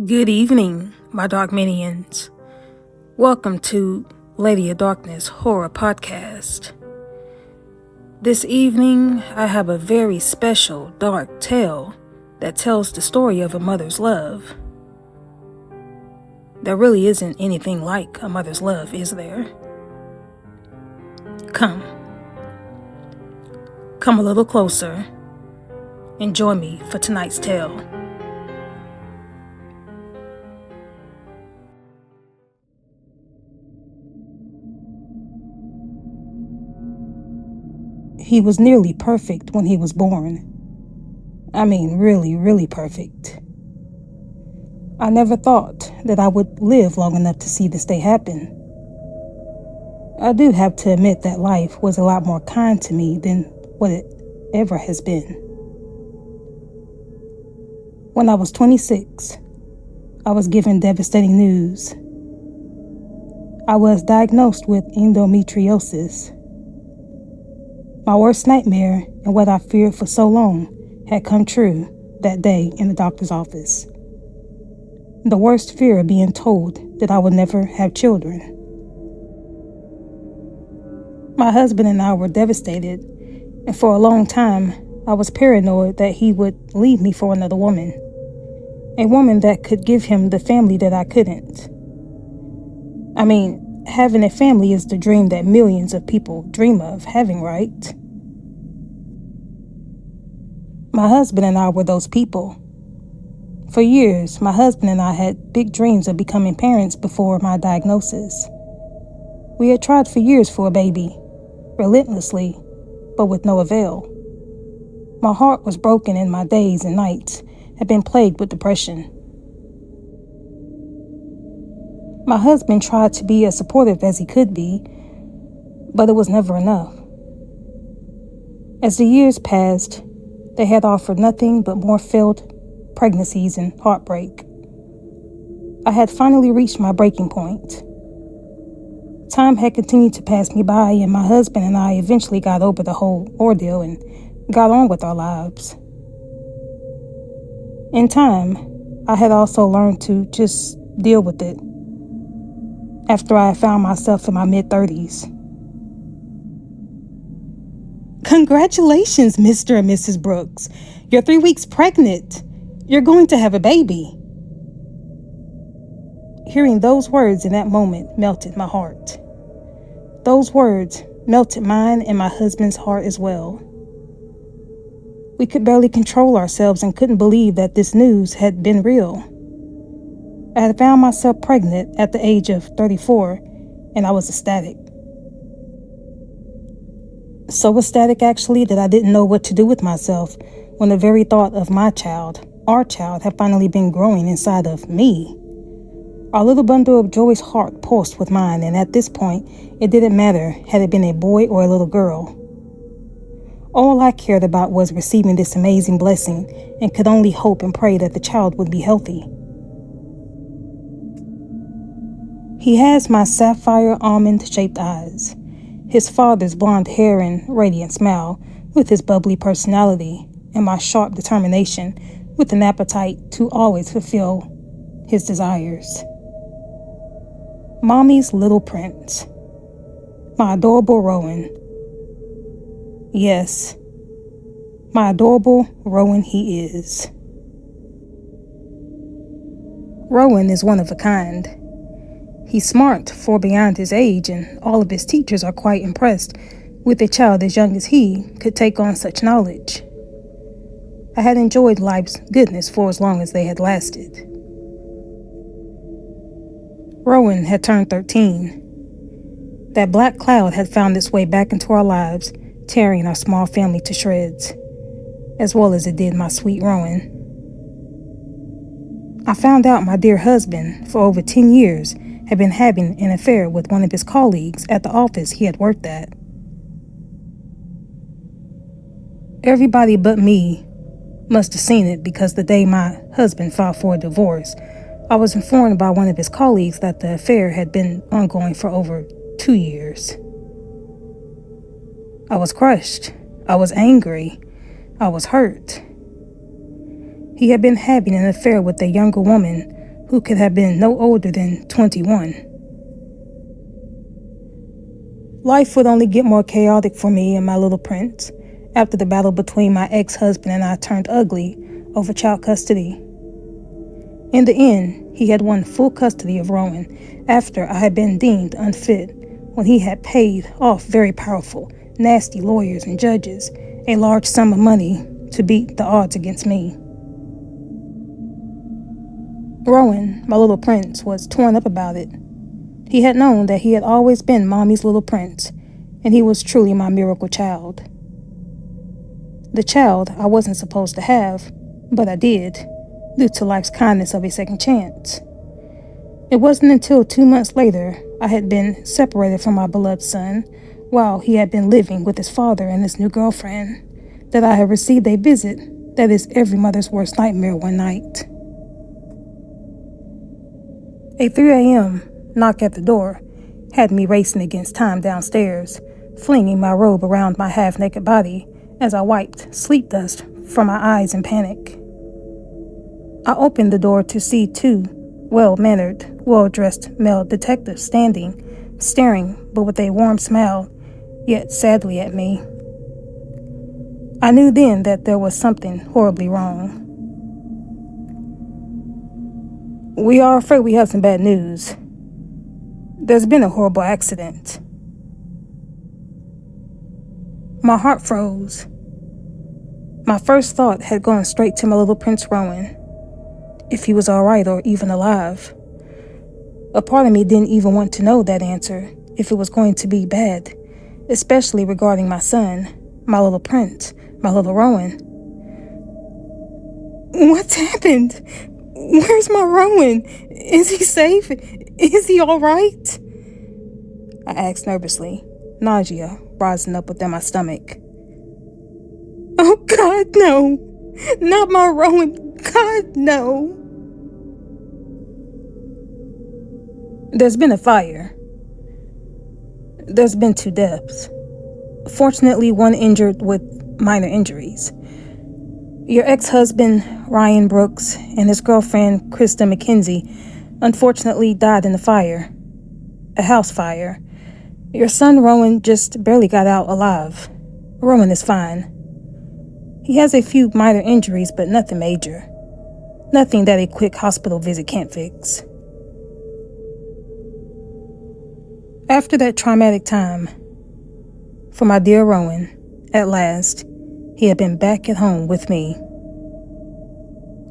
Good evening, my Dark Minions. Welcome to Lady of Darkness Horror Podcast. This evening, I have a very special dark tale that tells the story of a mother's love. There really isn't anything like a mother's love, is there? Come a little closer and join me for tonight's tale. He was nearly perfect when he was born. I mean, really, really perfect. I never thought that I would live long enough to see this day happen. I do have to admit that life was a lot more kind to me than what it ever has been. When I was 26, I was given devastating news. I was diagnosed with endometriosis. My worst nightmare and what I feared for so long had come true that day in the doctor's office. The worst fear of being told that I would never have children. My husband and I were devastated, and for a long time, I was paranoid that he would leave me for another woman. A woman that could give him the family that I couldn't. I mean, having a family is the dream that millions of people dream of having, right? My husband and I were those people. For years, my husband and I had big dreams of becoming parents before my diagnosis. We had tried for years for a baby, relentlessly, but with no avail. My heart was broken and my days and nights had been plagued with depression. My husband tried to be as supportive as he could be, but it was never enough. As the years passed, they had offered nothing but more failed pregnancies and heartbreak. I had finally reached my breaking point. Time had continued to pass me by, and my husband and I eventually got over the whole ordeal and got on with our lives. In time, I had also learned to just deal with it. After I found myself in my mid-30s. Congratulations, Mr. and Mrs. Brooks. You're 3 weeks pregnant. You're going to have a baby. Hearing those words in that moment melted my heart. Those words melted mine and my husband's heart as well. We could barely control ourselves and couldn't believe that this news had been real. I had found myself pregnant at the age of 34, and I was ecstatic. So ecstatic, actually, that I didn't know what to do with myself when the very thought of my child, our child, had finally been growing inside of me. Our little bundle of joy's heart pulsed with mine, and at this point, it didn't matter had it been a boy or a little girl. All I cared about was receiving this amazing blessing and could only hope and pray that the child would be healthy. He has my sapphire almond-shaped eyes, his father's blonde hair and radiant smile with his bubbly personality, and my sharp determination with an appetite to always fulfill his desires. Mommy's little prince. My adorable Rowan. Yes, my adorable Rowan he is. Rowan is one of a kind. He's smart for beyond his age, and all of his teachers are quite impressed with a child as young as he could take on such knowledge. I had enjoyed life's goodness for as long as they had lasted. Rowan had turned 13. That black cloud had found its way back into our lives, tearing our small family to shreds, as well as it did my sweet Rowan. I found out my dear husband, for over 10 years, had been having an affair with one of his colleagues at the office he had worked at. Everybody but me must have seen it because the day my husband filed for a divorce, I was informed by one of his colleagues that the affair had been ongoing for over 2 years. I was crushed. I was angry. I was hurt. He had been having an affair with a younger woman who could have been no older than 21. Life would only get more chaotic for me and my little prince after the battle between my ex-husband and I turned ugly over child custody. In the end, he had won full custody of Rowan after I had been deemed unfit when he had paid off very powerful, nasty lawyers and judges a large sum of money to beat the odds against me. Rowan, my little prince, was torn up about it. He had known that he had always been Mommy's little prince, and he was truly my miracle child. The child I wasn't supposed to have, but I did, due to life's kindness of a second chance. It wasn't until 2 months later I had been separated from my beloved son, while he had been living with his father and his new girlfriend, that I had received a visit that is every mother's worst nightmare one night. A 3 a.m. knock at the door had me racing against time downstairs, flinging my robe around my half-naked body as I wiped sleep dust from my eyes in panic. I opened the door to see 2 well-mannered, well-dressed male detectives standing, staring but with a warm smile, yet sadly at me. I knew then that there was something horribly wrong. "We are afraid we have some bad news. There's been a horrible accident." My heart froze. My first thought had gone straight to my little Prince Rowan, if he was all right or even alive. A part of me didn't even want to know that answer, if it was going to be bad, especially regarding my son, my little prince, my little Rowan. "What's happened? Where's my Rowan? Is he safe? Is he all right?" I asked nervously, nausea rising up within my stomach. "Oh God, no! Not my Rowan! God, no!" "There's been a fire. There's been 2 deaths. Fortunately, 1 injured with minor injuries. Your ex-husband, Ryan Brooks, and his girlfriend, Krista McKenzie, unfortunately died in the fire. A house fire. Your son, Rowan, just barely got out alive. Rowan is fine. He has a few minor injuries, but nothing major. Nothing that a quick hospital visit can't fix." After that traumatic time, for my dear Rowan, at last, he had been back at home with me,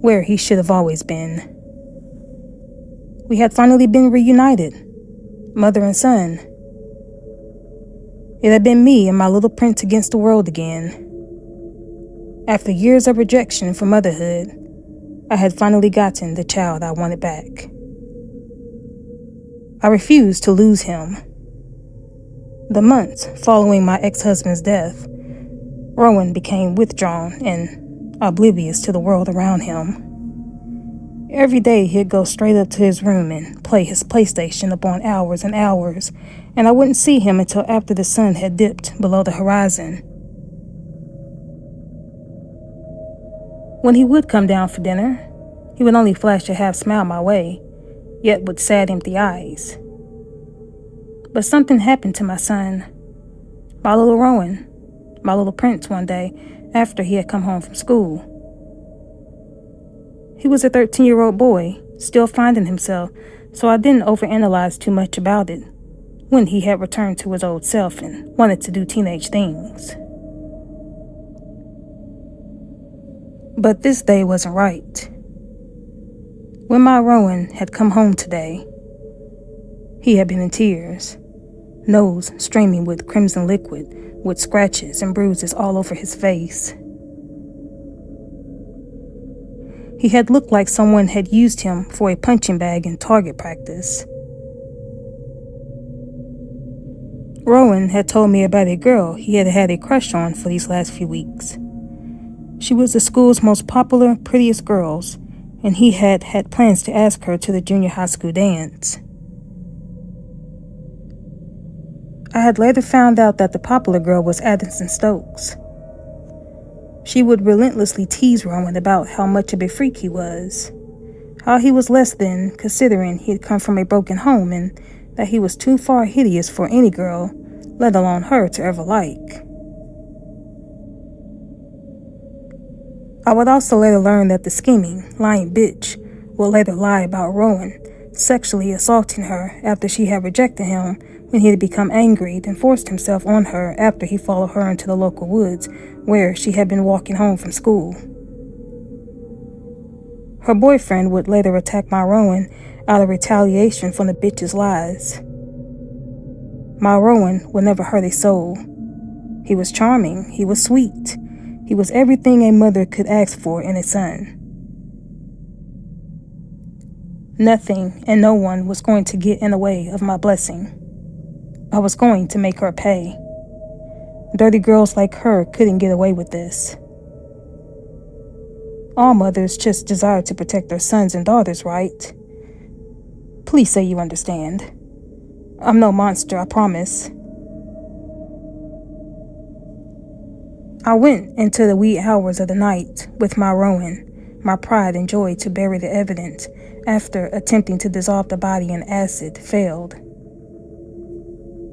where he should have always been. We had finally been reunited, mother and son. It had been me and my little prince against the world again. After years of rejection for motherhood, I had finally gotten the child I wanted back. I refused to lose him. The months following my ex-husband's death, Rowan became withdrawn and oblivious to the world around him. Every day he'd go straight up to his room and play his PlayStation upon hours and hours, and I wouldn't see him until after the sun had dipped below the horizon. When he would come down for dinner, he would only flash a half smile my way, yet with sad, empty eyes. But something happened to my son, my little Rowan, my little prince, one day after he had come home from school. He was a 13-year-old boy, still finding himself, so I didn't overanalyze too much about it when he had returned to his old self and wanted to do teenage things. But this day wasn't right. When my Rowan had come home today, he had been in tears, nose streaming with crimson liquid, with scratches and bruises all over his face. He had looked like someone had used him for a punching bag in target practice. Rowan had told me about a girl he had had a crush on for these last few weeks. She was the school's most popular, prettiest girls, and he had had plans to ask her to the junior high school dance. I had later found out that the popular girl was Addison Stokes. She would relentlessly tease Rowan about how much of a freak he was. How he was less than, considering he had come from a broken home and that he was too far hideous for any girl, let alone her, to ever like. I would also later learn that the scheming, lying bitch would later lie about Rowan sexually assaulting her after she had rejected him when he had become angry, then forced himself on her after he followed her into the local woods where she had been walking home from school. Her boyfriend would later attack my Rowan out of retaliation from the bitch's lies. My Rowan would never hurt a soul. He was charming, he was sweet, he was everything a mother could ask for in a son. Nothing and no one was going to get in the way of my blessing. I was going to make her pay. Dirty girls like her couldn't get away with this. All mothers just desire to protect their sons and daughters, right? Please say you understand. I'm no monster, I promise. I went into the wee hours of the night with my Rowan, my pride and joy to bury the evidence after attempting to dissolve the body in acid failed.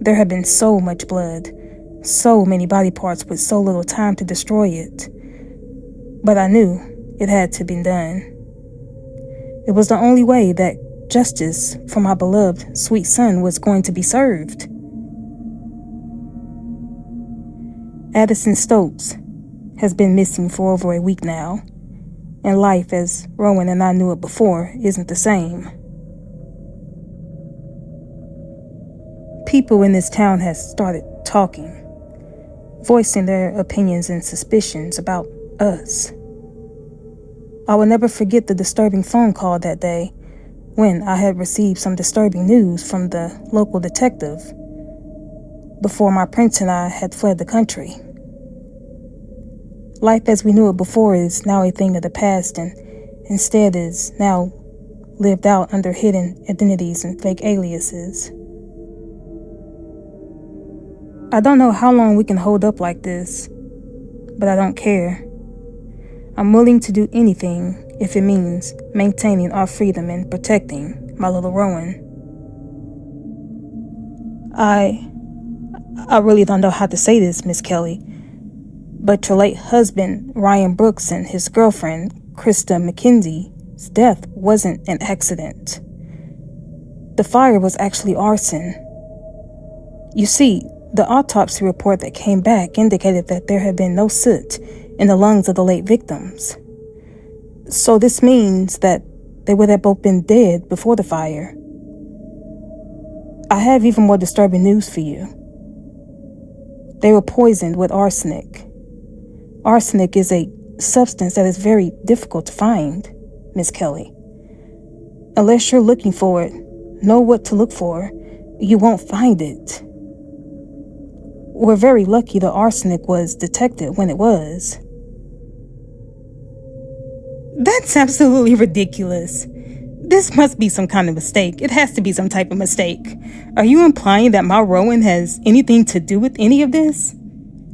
There had been so much blood, so many body parts with so little time to destroy it. But I knew it had to be done. It was the only way that justice for my beloved, sweet son was going to be served. Addison Stokes has been missing for over a week now, and life as Rowan and I knew it before isn't the same. People in this town have started talking, voicing their opinions and suspicions about us. I will never forget the disturbing phone call that day when I had received some disturbing news from the local detective before my prince and I had fled the country. Life as we knew it before is now a thing of the past and instead is now lived out under hidden identities and fake aliases. I don't know how long we can hold up like this, but I don't care. I'm willing to do anything if it means maintaining our freedom and protecting my little Rowan. I really don't know how to say this, Miss Kelly, but your late husband, Ryan Brooks, and his girlfriend, Krista McKenzie's death wasn't an accident. The fire was actually arson. You see, the autopsy report that came back indicated that there had been no soot in the lungs of the late victims. So this means that they would have both been dead before the fire. I have even more disturbing news for you. They were poisoned with arsenic. Arsenic is a substance that is very difficult to find, Miss Kelly. Unless you're looking for it, know what to look for, you won't find it. We're very lucky the arsenic was detected when it was. That's absolutely ridiculous. This must be some kind of mistake. It has to be some type of mistake. Are you implying that my Rowan has anything to do with any of this?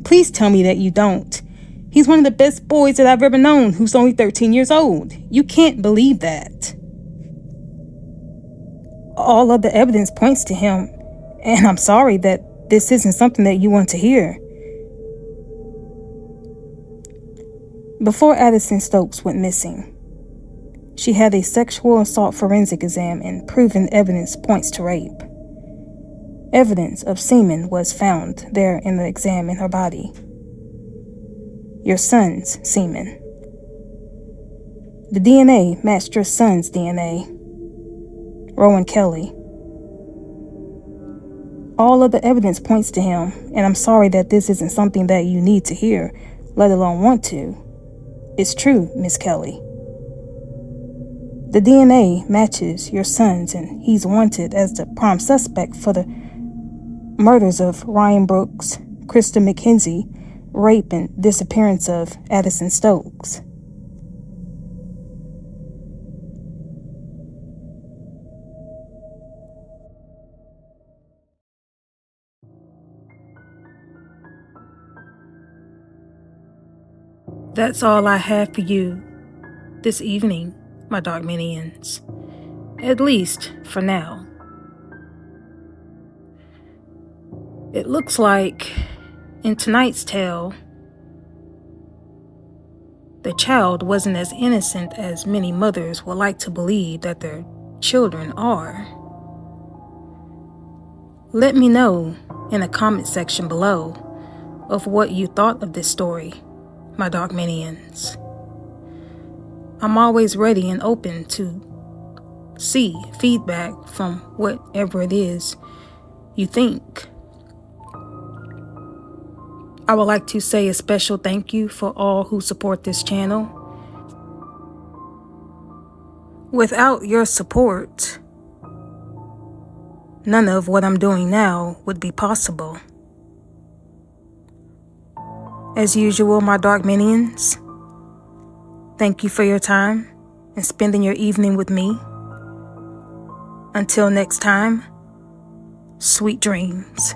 Please tell me that you don't. He's one of the best boys that I've ever known who's only 13 years old. You can't believe that. All of the evidence points to him, and I'm sorry that this isn't something that you want to hear. Before Addison Stokes went missing, she had a sexual assault forensic exam and proven evidence points to rape. Evidence of semen was found there in the exam in her body. Your son's semen. The DNA matched your son's DNA. Rowan Kelly. All of the evidence points to him, and I'm sorry that this isn't something that you need to hear, let alone want to. It's true, Miss Kelly. The DNA matches your son's, and he's wanted as the prime suspect for the murders of Ryan Brooks, Krista McKenzie, rape and disappearance of Addison Stokes. That's all I have for you this evening, my dark minions. At least for now. It looks like in tonight's tale, the child wasn't as innocent as many mothers would like to believe that their children are. Let me know in the comment section below of what you thought of this story, my dark minions. I'm always ready and open to see feedback from whatever it is you think. I would like to say a special thank you for all who support this channel. Without your support, none of what I'm doing now would be possible. As usual, my dark minions, thank you for your time and spending your evening with me. Until next time, sweet dreams.